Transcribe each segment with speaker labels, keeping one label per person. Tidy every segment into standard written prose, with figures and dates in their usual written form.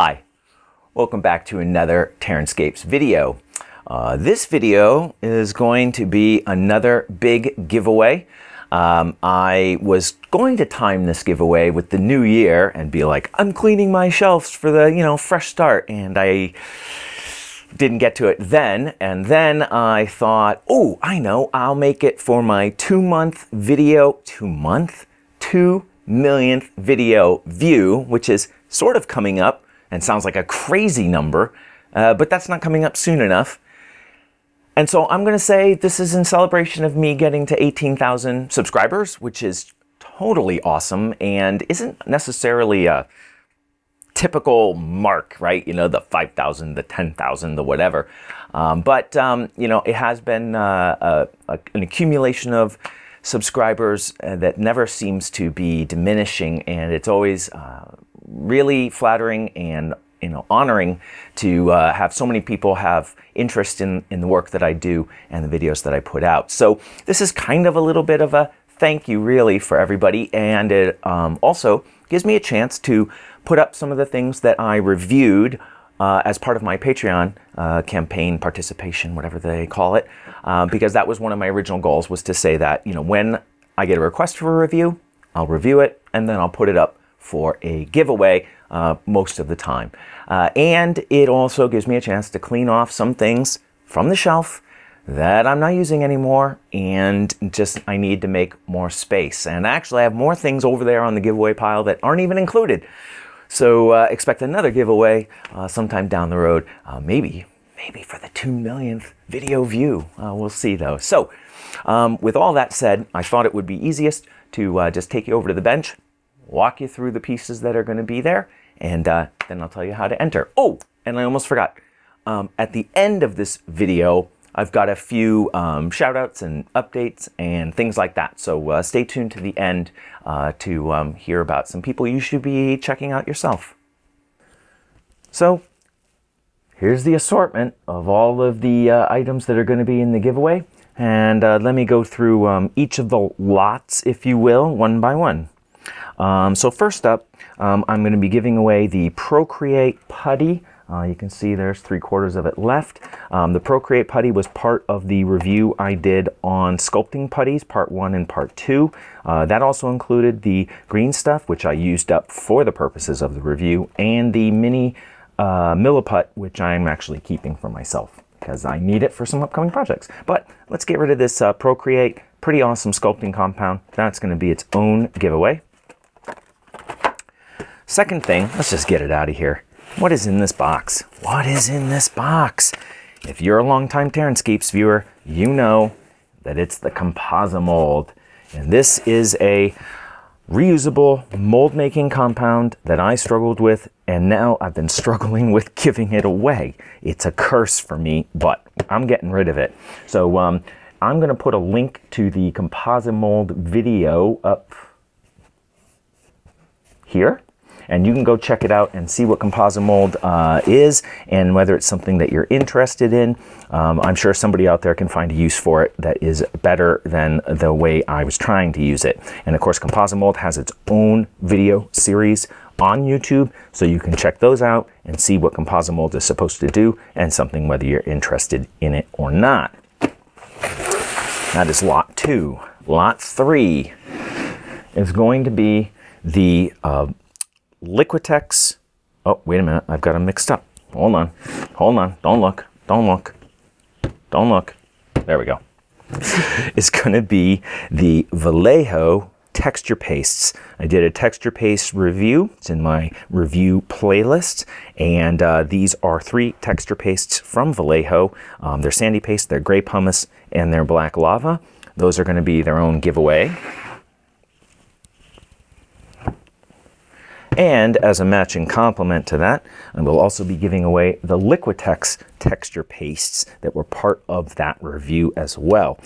Speaker 1: Hi, welcome back to another TerranScapes video. This video is going to be another big giveaway. I was going to time this giveaway with the new year and be like, I'm cleaning my shelves for the, fresh start. And I didn't get to it then. And then I thought, oh, I know, I'll make it for my 2-month video, 2 millionth video view, which is sort of coming up and sounds like a crazy number, but that's not coming up soon enough. And so I'm going to say this is in celebration of me getting to 18,000 subscribers, which is totally awesome and isn't necessarily a typical mark, right? The 5,000, the 10,000, the whatever. But it has been an accumulation of subscribers that never seems to be diminishing, and it's always really flattering and honoring to have so many people have interest in the work that I do and the videos that I put out. So this is kind of a little bit of a thank you really for everybody, and it also gives me a chance to put up some of the things that I reviewed as part of my Patreon campaign participation, whatever they call it, because that was one of my original goals, was to say that when I get a request for a review, I'll review it and then I'll put it up for a giveaway most of the time. And it also gives me a chance to clean off some things from the shelf that I'm not using anymore, and just I need to make more space. And actually I have more things over there on the giveaway pile that aren't even included. So expect another giveaway sometime down the road, maybe for the 2 millionth video view. We'll see though. So with all that said, I thought it would be easiest to just take you over to the bench, walk you through the pieces that are going to be there, and then I'll tell you how to enter. Oh, and I almost forgot. At the end of this video, I've got a few shout outs and updates and things like that. So stay tuned to the end to hear about some people you should be checking out yourself. So here's the assortment of all of the items that are going to be in the giveaway. And let me go through each of the lots, if you will, one by one. So first up, I'm going to be giving away the Procreate Putty. You can see there's 3/4 of it left. The Procreate Putty was part of the review I did on sculpting putties, part 1 and part 2. That also included the green stuff, which I used up for the purposes of the review, and the mini Müller, which I'm actually keeping for myself because I need it for some upcoming projects. But let's get rid of this Procreate. Pretty awesome sculpting compound. That's going to be its own giveaway. Second thing, let's just get it out of here. What is in this box? What is in this box? If you're a longtime TerranScapes viewer, you know that it's the Composimold. And this is a reusable mold making compound that I struggled with, and now I've been struggling with giving it away. It's a curse for me, but I'm getting rid of it. So I'm going to put a link to the Composimold video up here. And you can go check it out and see what Composimold is and whether it's something that you're interested in. I'm sure somebody out there can find a use for it that is better than the way I was trying to use it. And of course, Composimold has its own video series on YouTube, so you can check those out and see what Composimold is supposed to do and something whether you're interested in it or not. That is lot 2. Lot 3 is going to be the Liquitex. Oh, wait a minute. I've got them mixed up. Hold on. Hold on. Don't look. Don't look. Don't look. There we go. It's going to be the Vallejo texture pastes. I did a texture paste review. It's in my review playlist. And these are 3 texture pastes from Vallejo. They're sandy paste, they're gray pumice, and they're black lava. Those are going to be their own giveaway. And as a matching complement to that, I will also be giving away the Liquitex texture pastes that were part of that review as well.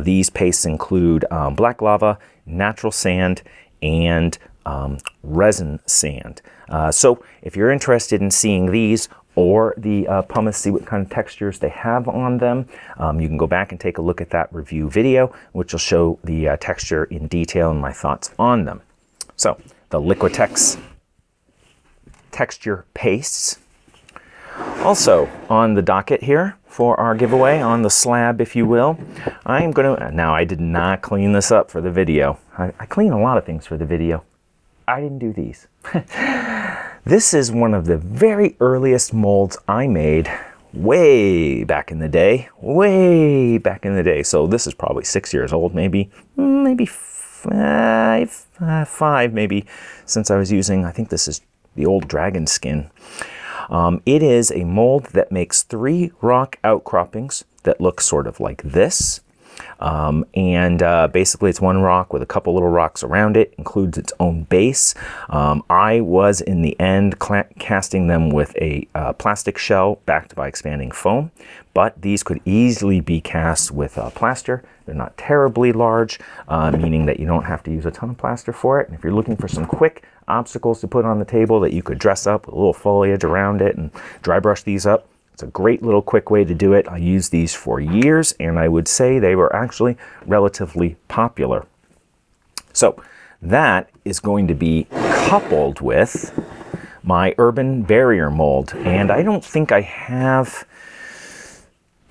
Speaker 1: These pastes include black lava, natural sand, and resin sand. So if you're interested in seeing these or the pumice, see what kind of textures they have on them, you can go back and take a look at that review video, which will show the texture in detail and my thoughts on them. So the Liquitex texture pastes. Also on the docket here for our giveaway, on the slab if you will, I'm gonna, now I did not clean this up for the video. I clean a lot of things for the video. I didn't do these. This is one of the very earliest molds I made way back in the day, So this is probably 6 years old, maybe five, maybe, since I was using, I think this is the old dragon skin. It is a mold that makes 3 rock outcroppings that look sort of like this. Basically it's one rock with a couple little rocks around it, includes its own base. I was in the end casting them with a plastic shell backed by expanding foam, but these could easily be cast with plaster. They're not terribly large, meaning that you don't have to use a ton of plaster for it. And if you're looking for some quick obstacles to put on the table that you could dress up with a little foliage around it and dry brush these up, it's a great little quick way to do it. I used these for years, and I would say they were actually relatively popular. So that is going to be coupled with my urban barrier mold. And I don't think I have,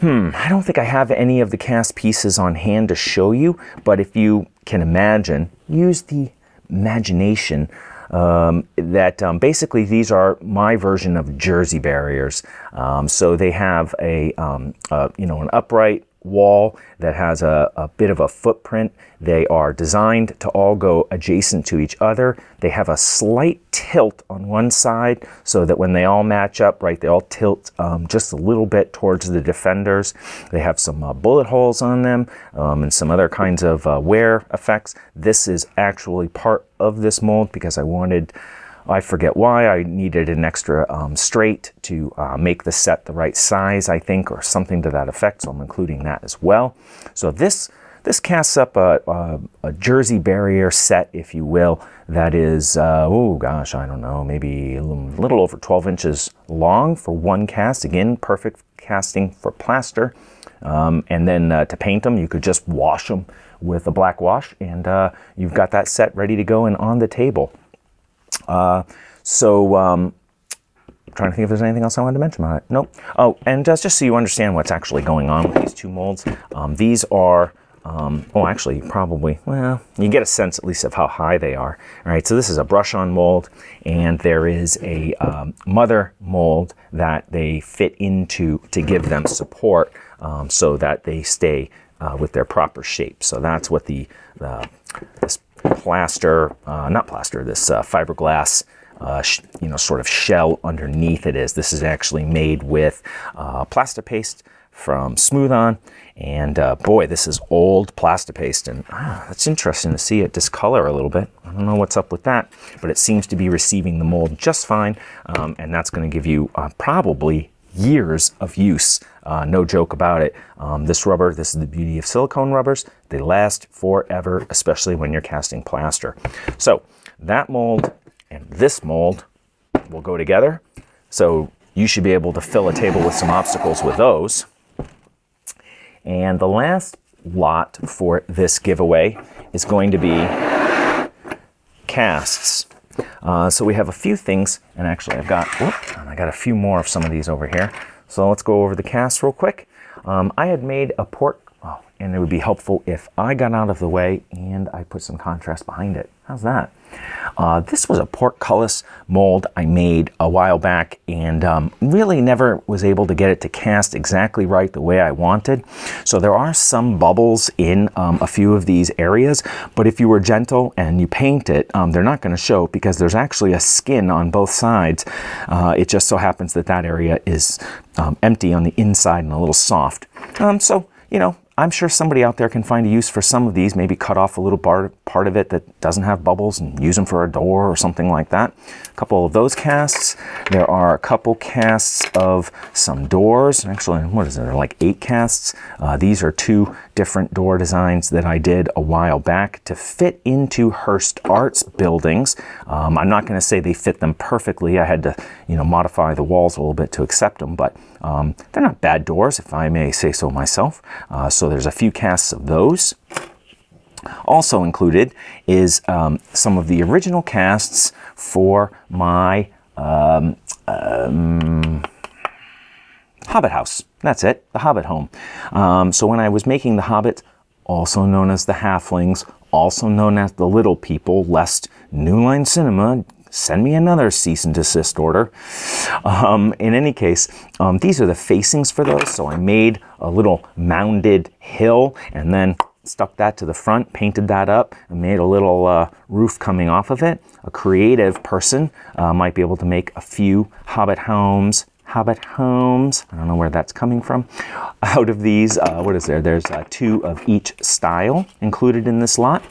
Speaker 1: any of the cast pieces on hand to show you, but if you can imagine, use the imagination, basically these are my version of Jersey barriers. So they have an upright wall that has a bit of a footprint. They are designed to all go adjacent to each other. They have a slight tilt on one side so that when they all match up, right, they all tilt just a little bit towards the defenders. They have some bullet holes on them and some other kinds of wear effects. This is actually part of this mold because I forget why, I needed an extra straight to make the set the right size, I think, or something to that effect, so I'm including that as well. So this casts up a Jersey barrier set, if you will, that is, oh gosh, I don't know, maybe a little over 12 inches long for one cast. Again, perfect casting for plaster. And then to paint them, you could just wash them with a black wash, and you've got that set ready to go and on the table. I'm trying to think if there's anything else I wanted to mention about it. Nope. Oh, and just so you understand what's actually going on with these two molds, these are, actually probably, well, you get a sense at least of how high they are. All right, so this is a brush-on mold, and there is a mother mold that they fit into to give them support so that they stay with their proper shape. So that's what this fiberglass, sort of shell underneath it is. This is actually made with Plastipaste from Smooth On, and boy, this is old Plastipaste, and that's interesting to see it discolor a little bit. I don't know what's up with that, but it seems to be receiving the mold just fine, and that's going to give you probably years of use. No joke about it. This rubber, this is the beauty of silicone rubbers. They last forever, especially when you're casting plaster. So that mold and this mold will go together. So you should be able to fill a table with some obstacles with those. And the last lot for this giveaway is going to be casts. So we have a few things, and actually I got a few more of some of these over here. So let's go over the casts real quick. I had made a pork, and it would be helpful if I got out of the way and I put some contrast behind it. How's that? This was a portcullis mold I made a while back, and really never was able to get it to cast exactly right the way I wanted. So there are some bubbles in a few of these areas, but if you were gentle and you paint it, they're not going to show because there's actually a skin on both sides. It just so happens that that area is empty on the inside and a little soft. So, you know, I'm sure somebody out there can find a use for some of these, maybe cut off a little part of it that doesn't have bubbles and use them for a door or something like that. A couple of those casts. There are a couple casts of some doors. Actually, what is it? There are like 8 casts. These are 2 different door designs that I did a while back to fit into Hearst Arts buildings. I'm not going to say they fit them perfectly. I had to, modify the walls a little bit to accept them, but they're not bad doors, if I may say so myself. So there's a few casts of those. Also included is some of the original casts for my Hobbit house. That's it, the Hobbit home. So when I was making the Hobbit, also known as the Halflings, also known as the Little People, lest New Line Cinema send me another cease and desist order. In any case, these are the facings for those. So I made a little mounded hill and then stuck that to the front, painted that up, and made a little roof coming off of it. A creative person might be able to make a few Hobbit homes. I don't know where that's coming from. Out of these, what is there? There's 2 of each style included in this lot.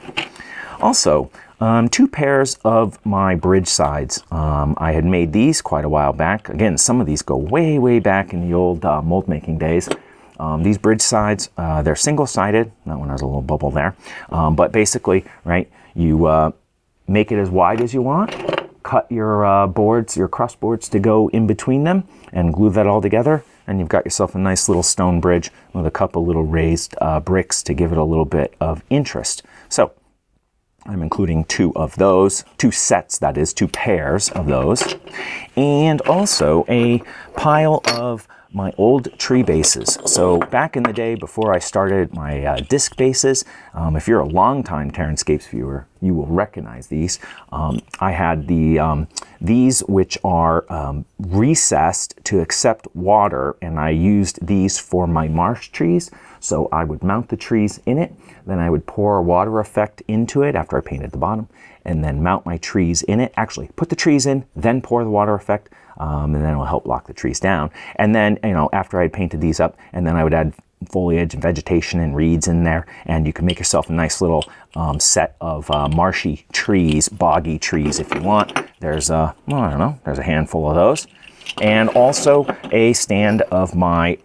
Speaker 1: Also, 2 pairs of my bridge sides. I had made these quite a while back. Again, some of these go way, way back in the old mold making days. These bridge sides, they're single-sided. That one has a little bubble there. But basically, right, you make it as wide as you want, cut your boards, your cross boards to go in between them, and glue that all together, and you've got yourself a nice little stone bridge with a couple little raised bricks to give it a little bit of interest. So I'm including 2 of those, 2 sets, that is, 2 pairs of those, and also a pile of my old tree bases. So back in the day, before I started my disc bases, if you're a longtime TerranScapes viewer, you will recognize these. I had these which are recessed to accept water, and I used these for my marsh trees. So I would mount the trees in it, then I would pour a water effect into it after I painted the bottom, and then mount my trees in it. Actually, put the trees in, then pour the water effect, and then it will help lock the trees down. And then, you know, after I had painted these up, and then I would add foliage and vegetation and reeds in there, and you can make yourself a nice little set of marshy trees, boggy trees if you want. There's a, well, I don't know, there's a handful of those. And also a stand of my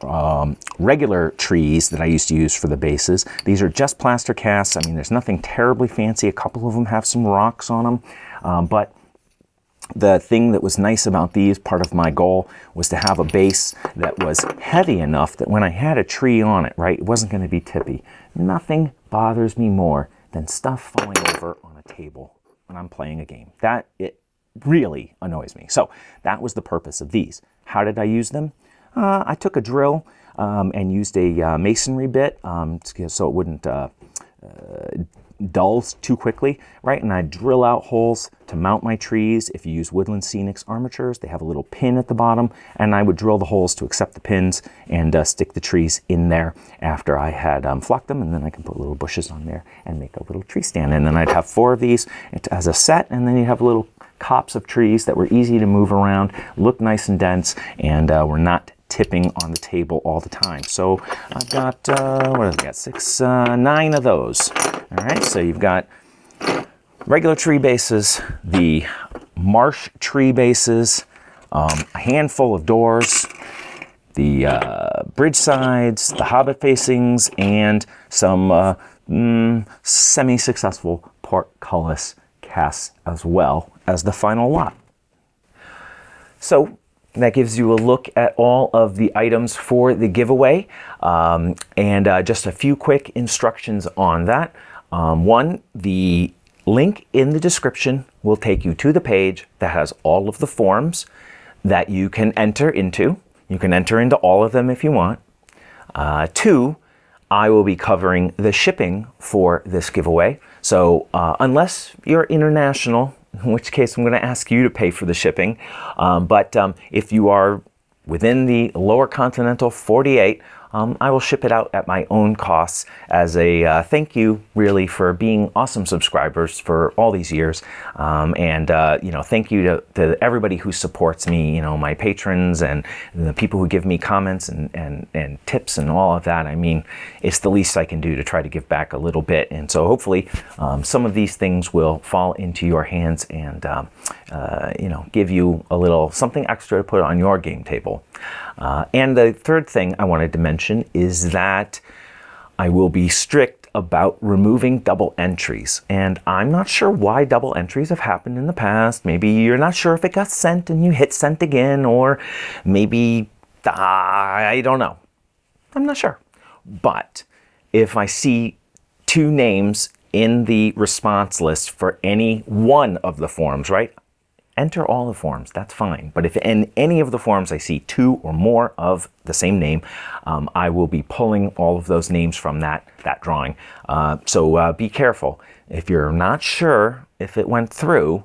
Speaker 1: regular trees that I used to use for the bases. These are just plaster casts. I mean, there's nothing terribly fancy. A couple of them have some rocks on them, but the thing that was nice about these, part of my goal, was to have a base that was heavy enough that when I had a tree on it, right, it wasn't going to be tippy. Nothing bothers me more than stuff falling over on a table when I'm playing a game. It really annoys me. So that was the purpose of these. How did I use them? I took a drill and used a masonry bit so it wouldn't dull too quickly, right? And I drill out holes to mount my trees. If you use Woodland Scenics armatures, they have a little pin at the bottom, and I would drill the holes to accept the pins and stick the trees in there after I had flocked them, and then I can put little bushes on there and make a little tree stand. And then I'd have 4 of these as a set, and then you have little cops of trees that were easy to move around, look nice and dense, and were not tipping on the table all the time. So I've got, what have I got, 9 of those. All right, so you've got regular tree bases, the marsh tree bases, a handful of doors, the bridge sides, the Hobbit facings, and some semi-successful portcullis casts as well as the final lot. So that gives you a look at all of the items for the giveaway, and just a few quick instructions on that. One, the link in the description will take you to the page that has all of the forms that you can enter into. You can enter into all of them if you want. 2, I will be covering the shipping for this giveaway. So unless you're international, in which case I'm going to ask you to pay for the shipping. But if you are within the lower continental 48, I will ship it out at my own costs as a thank you, really, for being awesome subscribers for all these years. You know, thank you to everybody who supports me, you know, my patrons and the people who give me comments and tips and all of that. I mean, it's the least I can do to try to give back a little bit. And so hopefully some of these things will fall into your hands and, you know, give you a little something extra to put on your game table. And the third thing I wanted to mention is that I will be strict about removing double entries. And I'm not sure why double entries have happened in the past. Maybe you're not sure if it got sent and you hit sent again, or maybe, I don't know. I'm not sure. But if I see 2 names in the response list for any one of the forms, right? enter all the forms, that's fine. But if in any of the forms I see 2 or more of the same name, I will be pulling all of those names from that drawing. So be careful. If you're not sure if it went through,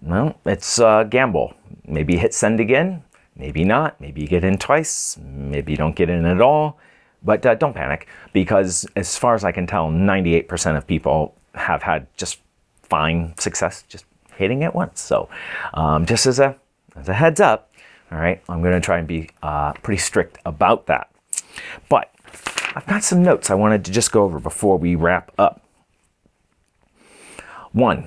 Speaker 1: well, it's a gamble. Maybe hit send again, maybe not. Maybe you get in twice, maybe you don't get in at all. But don't panic, because as far as I can tell, 98% of people have had just fine success just hitting it once. So just as a heads up, all right, I'm going to try and be pretty strict about that. But I've got some notes I wanted to just go over before we wrap up. One,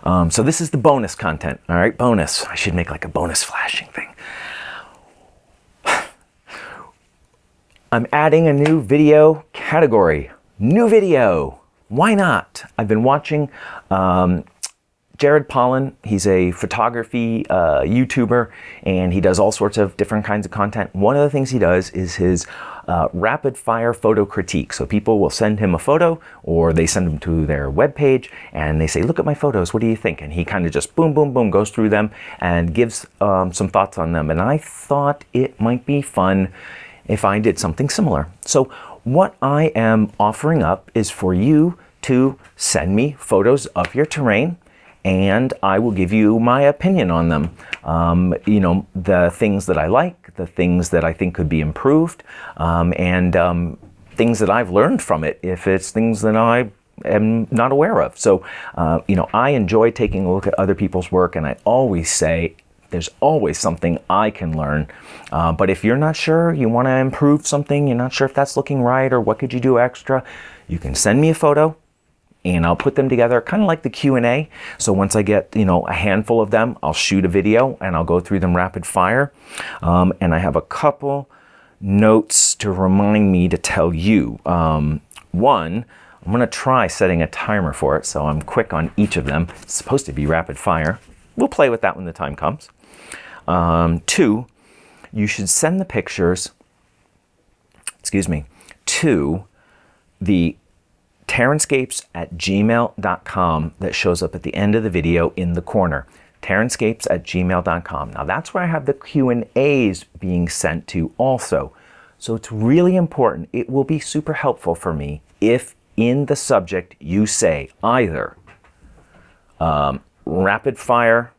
Speaker 1: so this is the bonus content, all right, bonus. I should make like a bonus flashing thing. I'm adding a new video category. New video. Why not? I've been watching Jared Pollan. He's a photography YouTuber, and he does all sorts of different kinds of content. One of the things he does is his rapid fire photo critique. So people will send him a photo, or they send them to their webpage and they say, look at my photos, what do you think? And he kind of just boom, boom, boom, goes through them and gives some thoughts on them. And I thought it might be fun if I did something similar. So what I am offering up is for you to send me photos of your terrain, and I will give you my opinion on them. You know, the things that I like, the things that I think could be improved, and things that I've learned from it if it's things that I am not aware of. So, you know, I enjoy taking a look at other people's work, and I always say, there's always something I can learn. But if you're not sure, you want to improve something, you're not sure if that's looking right or what could you do extra, you can send me a photo and I'll put them together, kind of like the Q&A. So once I get, you know, a handful of them, I'll shoot a video and I'll go through them rapid fire. And I have a couple notes to remind me to tell you. One, I'm going to try setting a timer for it, so I'm quick on each of them. It's supposed to be rapid fire. We'll play with that when the time comes. 2, you should send the pictures, excuse me, to the TerranScapes@gmail.com that shows up at the end of the video in the corner. TerranScapes@gmail.com. Now that's where I have the Q&As being sent to also. So it's really important. It will be super helpful for me if in the subject you say either rapid fire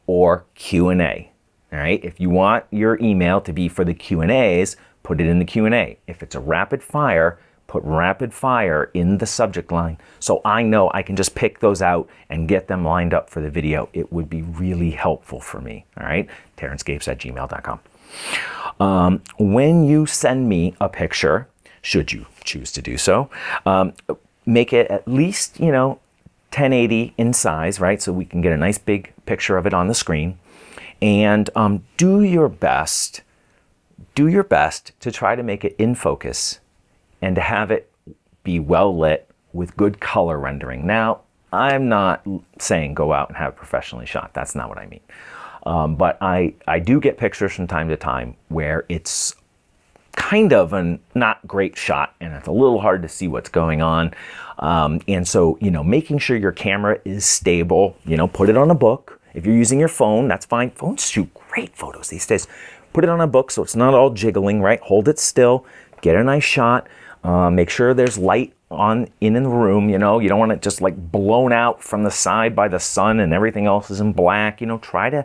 Speaker 1: or Q&A. All right, if you want your email to be for the Q&As, put it in the Q&A. If it's a rapid fire, put rapid fire in the subject line, so I know I can just pick those out and get them lined up for the video. It would be really helpful for me. All right, TerranScapes@gmail.com. When you send me a picture, should you choose to do so, make it at least, you know, 1080 in size, right? So we can get a nice big picture of it on the screen. And do your best to try to make it in focus and to have it be well lit with good color rendering. Now, I'm not saying go out and have it professionally shot. That's not what I mean. But I do get pictures from time to time where it's kind of a not great shot and it's a little hard to see what's going on. And so, you know, making sure your camera is stable, you know, put it on a book. If you're using your phone, that's fine. Phones shoot great photos these days. Put it on a book so it's not all jiggling, right? Hold it still, get a nice shot. Make sure there's light in the room, you know. You don't want it just like blown out from the side by the sun and everything else is in black. You know, try to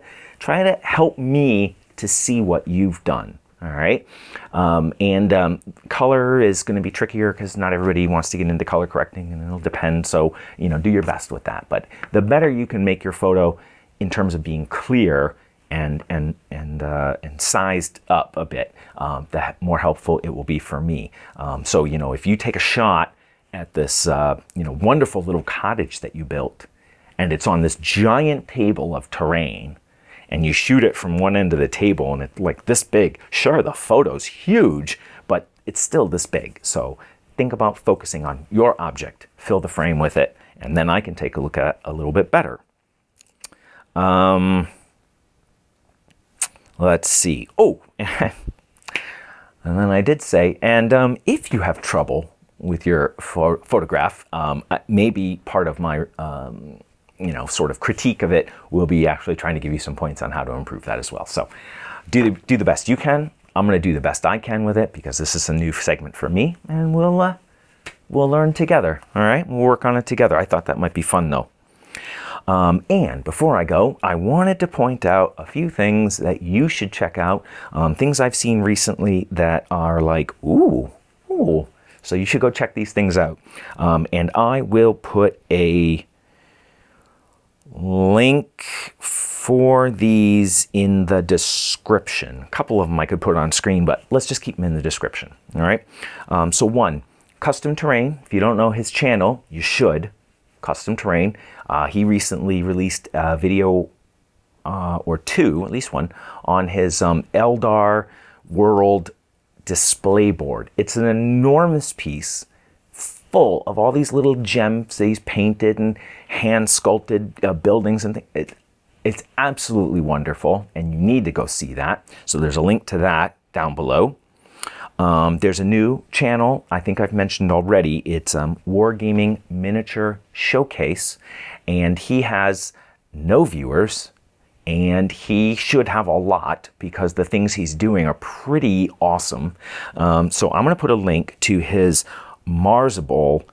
Speaker 1: help me to see what you've done. All right. Color is going to be trickier because not everybody wants to get into color correcting, and it'll depend. So, you know, do your best with that. But the better you can make your photo in terms of being clear and sized up a bit, the more helpful it will be for me. So, you know, if you take a shot at this, you know, wonderful little cottage that you built, and it's on this giant table of terrain, and you shoot it from one end of the table and it's like this big, sure, the photo's huge, but it's still this big. So think about focusing on your object, fill the frame with it, and then I can take a look at it a little bit better. Let's see. Oh, and then I did say, and if you have trouble with your photograph, maybe part of my you know, sort of critique of it, we'll be actually trying to give you some points on how to improve that as well. So do the best you can. I'm going to do the best I can with it because this is a new segment for me, and we'll learn together. All right, we'll work on it together. I thought that might be fun though. And before I go, I wanted to point out a few things that you should check out. Things I've seen recently that are like, ooh. So you should go check these things out. And I will put a link for these in the description. A couple of them I could put on screen, but let's just keep them in the description. All right. So one, Custom Terrain. If you don't know his channel, you should. Custom Terrain. He recently released a video or two, at least one, on his Eldar World display board. It's an enormous piece full of all these little gems that he's painted and hand sculpted buildings and things. It's absolutely wonderful, and you need to go see that. So there's a link to that down below. There's a new channel I think I've mentioned already. It's Wargaming Miniature Showcase, and he has no viewers, and he should have a lot because the things he's doing are pretty awesome. So I'm going to put a link to his Marsable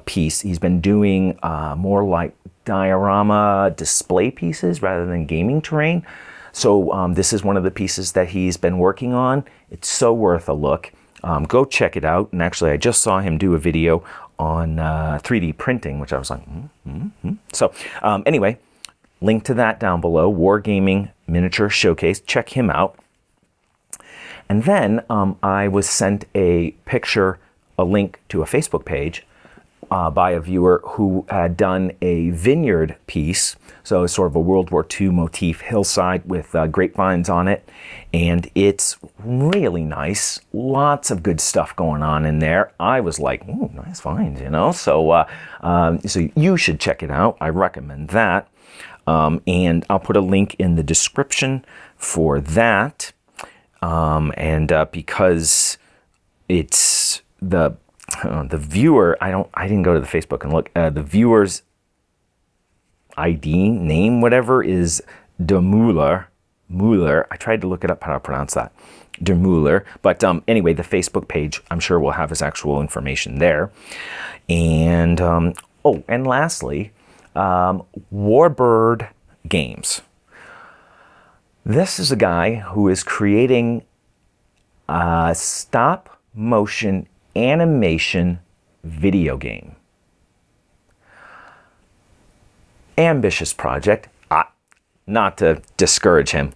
Speaker 1: piece. He's been doing more like diorama display pieces rather than gaming terrain. So this is one of the pieces that he's been working on. It's so worth a look. Go check it out. And actually, I just saw him do a video on 3D printing, which I was like, So anyway, link to that down below, Wargaming Miniature Showcase. Check him out. And then I was sent a picture, a link to a Facebook page by a viewer who had done a vineyard piece. So it's sort of a World War II motif hillside with grapevines on it. And it's really nice. Lots of good stuff going on in there. I was like, ooh, nice finds, you know. So, so you should check it out. I recommend that. And I'll put a link in the description for that. Because it's the viewer, I didn't go to the Facebook and look. The viewer's ID name, whatever, is de Müller. I tried to look it up how to pronounce that. De Müller. But anyway, the Facebook page, I'm sure will have his actual information there. And oh, and lastly, Warbird Games. This is a guy who is creating a stop motion animation video game. Ambitious project, not to discourage him.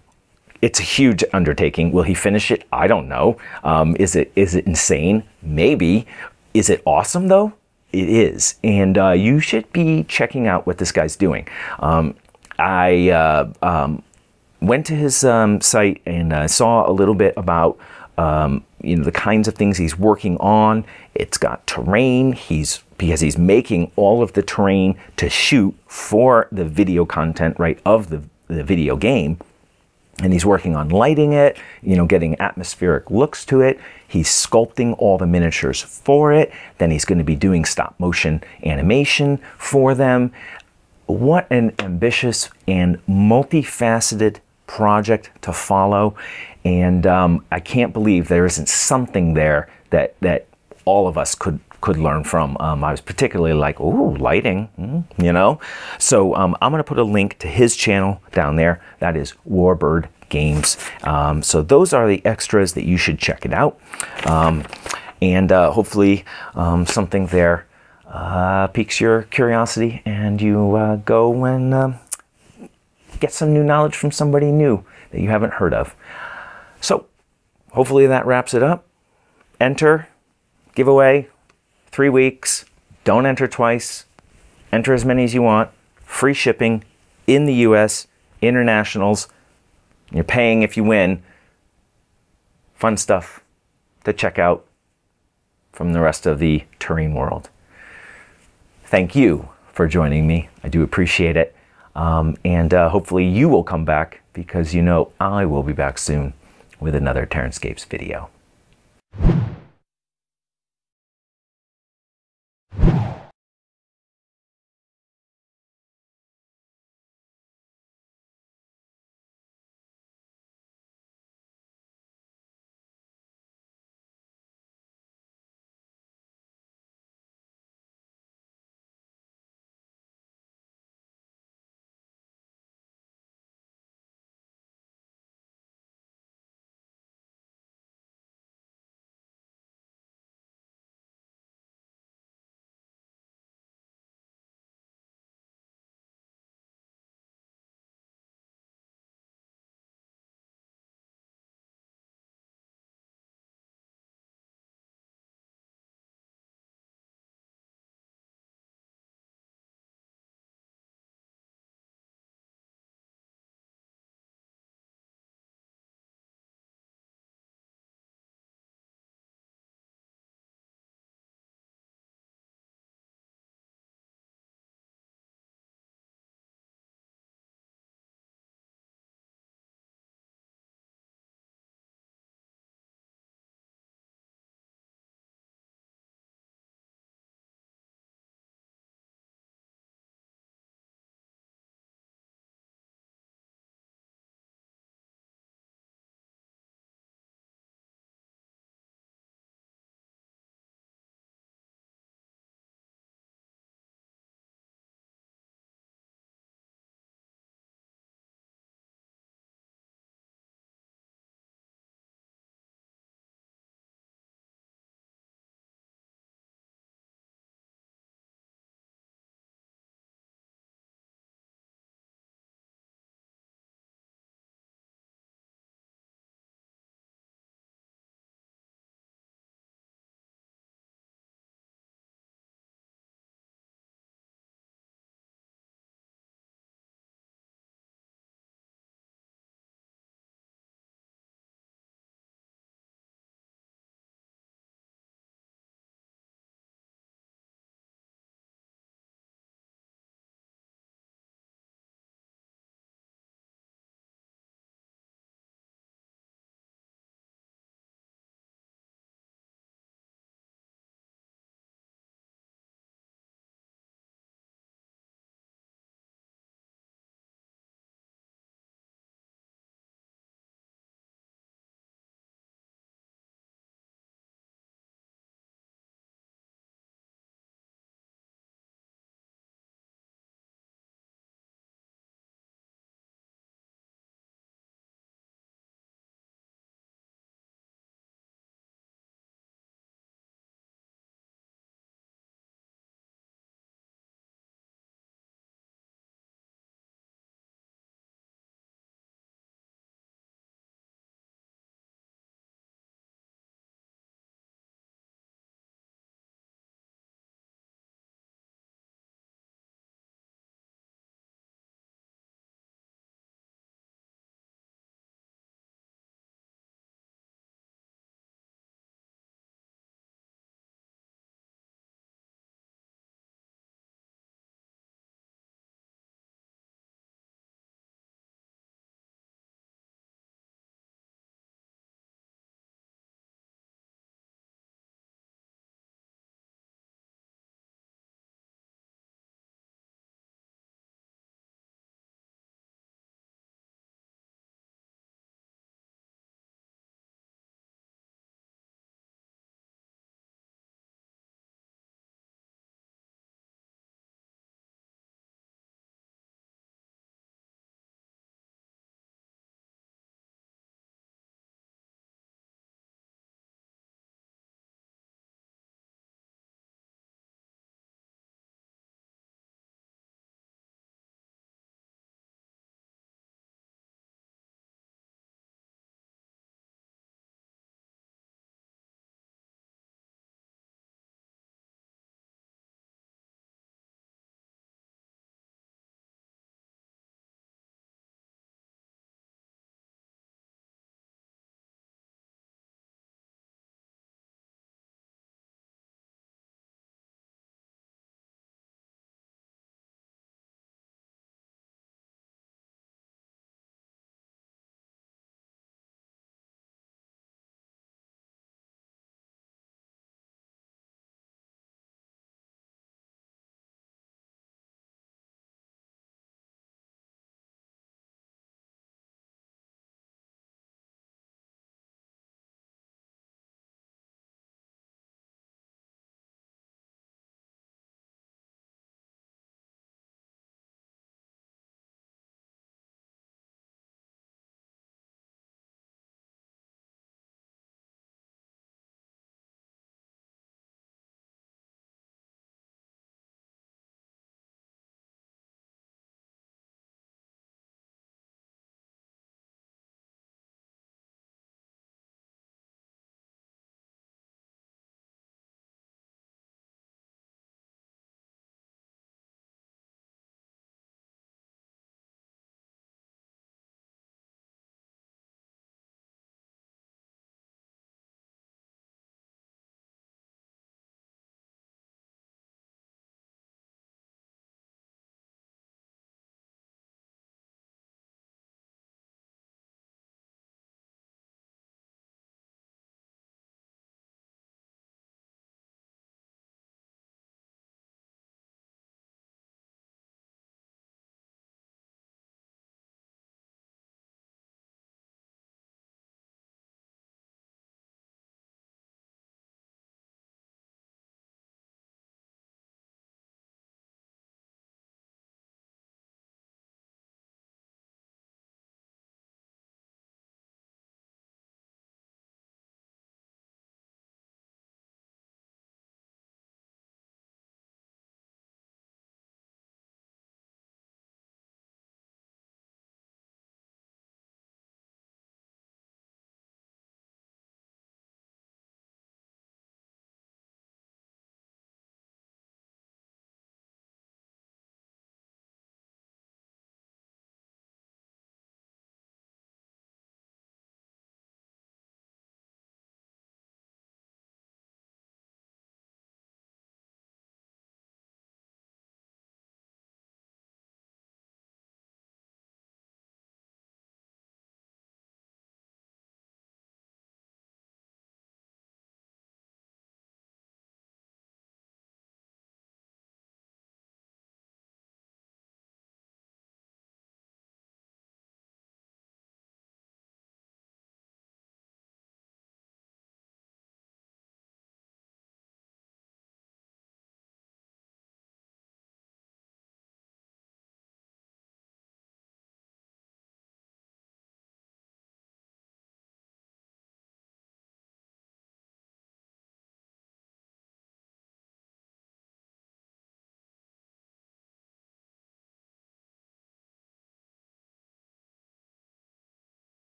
Speaker 1: It's a huge undertaking. Will he finish it? I don't know. Is it insane? Maybe. Is it awesome though? It is. And you should be checking out what this guy's doing. I went to his site and saw a little bit about you know, the kinds of things he's working on. It's got terrain. Because he's making all of the terrain to shoot for the video content, right, of the video game. And he's working on lighting it, you know, getting atmospheric looks to it. He's sculpting all the miniatures for it. Then he's going to be doing stop motion animation for them. What an ambitious and multifaceted project to follow. And I can't believe there isn't something there that all of us could learn from. I was particularly like, ooh, lighting, you know? So I'm going to put a link to his channel down there. That is Warbird Games. So those are the extras that you should check it out. And hopefully something there piques your curiosity and you go and get some new knowledge from somebody new that you haven't heard of. So hopefully that wraps it up. Enter, giveaway, 3 weeks, don't enter twice, enter as many as you want, free shipping in the US, internationals, you're paying if you win. Fun stuff to check out from the rest of the terrain world. Thank you for joining me. I do appreciate it. And hopefully you will come back because you know I will be back soon with another TerranScapes video.